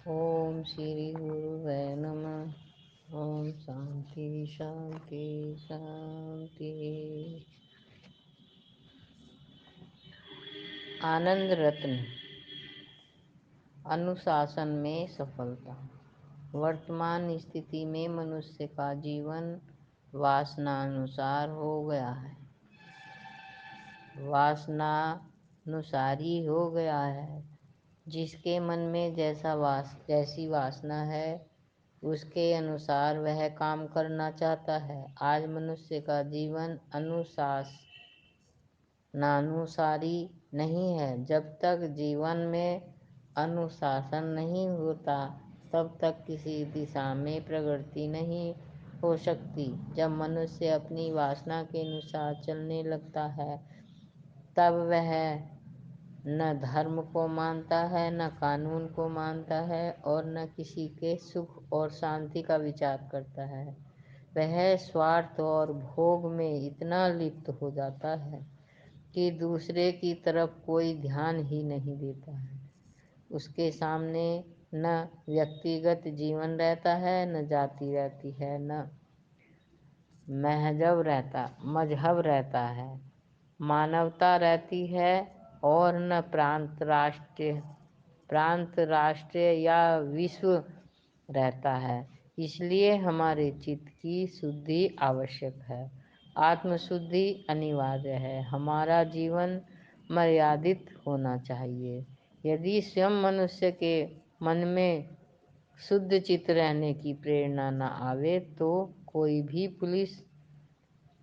ओम श्री गुरुवे नमः। ओम शांति शांति शांति। आनंद रत्न। अनुशासन में सफलता। वर्तमान स्थिति में मनुष्य का जीवन वासनानुसार हो गया है, वासनानुसारी हो गया है। जिसके मन में जैसी वासना है उसके अनुसार वह काम करना चाहता है। आज मनुष्य का जीवन अनुशासनानुसारी नहीं है। जब तक जीवन में अनुशासन नहीं होता तब तक किसी दिशा में प्रगति नहीं हो सकती। जब मनुष्य अपनी वासना के अनुसार चलने लगता है तब वह न धर्म को मानता है, न कानून को मानता है और न किसी के सुख और शांति का विचार करता है। वह स्वार्थ और भोग में इतना लिप्त हो जाता है कि दूसरे की तरफ कोई ध्यान ही नहीं देता है। उसके सामने न व्यक्तिगत जीवन रहता है, न जाति रहती है, न मजहब रहता है, मानवता रहती है और न प्रांत राष्ट्र या विश्व रहता है। इसलिए हमारे चित्त की शुद्धि आवश्यक है, आत्मशुद्धि अनिवार्य है। हमारा जीवन मर्यादित होना चाहिए। यदि स्वयं मनुष्य के मन में शुद्ध चित्त रहने की प्रेरणा न आवे तो कोई भी पुलिस,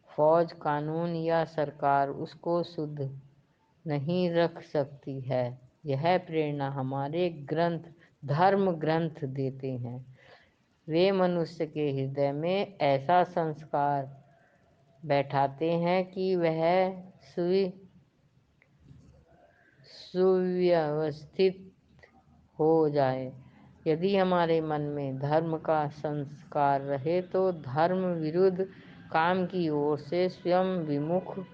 फौज, कानून या सरकार उसको शुद्ध नहीं रख सकती है। यह प्रेरणा हमारे धर्म ग्रंथ देते हैं। वे मनुष्य के हृदय में ऐसा संस्कार बैठाते हैं कि वह सुव्यवस्थित हो जाए। यदि हमारे मन में धर्म का संस्कार रहे तो धर्म विरुद्ध काम की ओर से स्वयं विमुख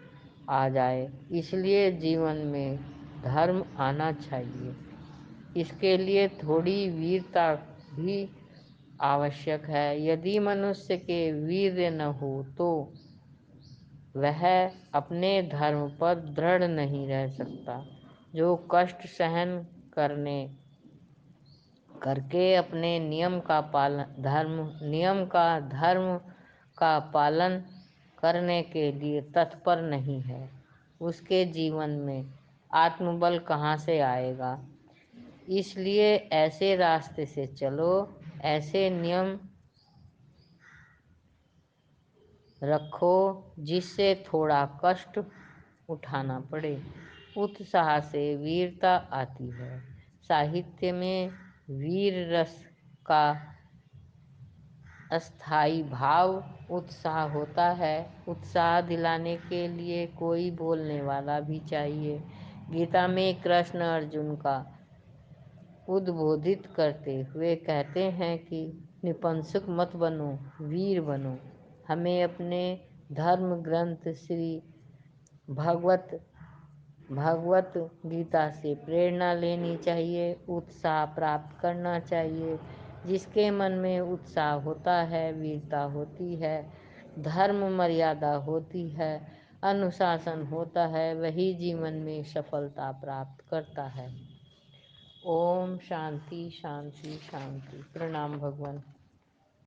आ जाए। इसलिए जीवन में धर्म आना चाहिए। इसके लिए थोड़ी वीरता भी आवश्यक है। यदि मनुष्य के वीर्य न हो तो वह अपने धर्म पर दृढ़ नहीं रह सकता। जो कष्ट सहन करके अपने नियम का पालन करने के लिए तत्पर नहीं है उसके जीवन में आत्मबल कहाँ से आएगा। इसलिए ऐसे रास्ते से चलो, ऐसे नियम रखो जिससे थोड़ा कष्ट उठाना पड़े। उत्साह से वीरता आती है। साहित्य में वीर रस का अस्थाई भाव उत्साह होता है। उत्साह दिलाने के लिए कोई बोलने वाला भी चाहिए। गीता में कृष्ण अर्जुन का उद्बोधित करते हुए कहते हैं कि निपुंसक मत बनो, वीर बनो। हमें अपने धर्म ग्रंथ श्री भगवत गीता से प्रेरणा लेनी चाहिए, उत्साह प्राप्त करना चाहिए। जिसके मन में उत्साह होता है, वीरता होती है, धर्म मर्यादा होती है, अनुशासन होता है, वही जीवन में सफलता प्राप्त करता है। ओम शांति शांति शांति। प्रणाम भगवान।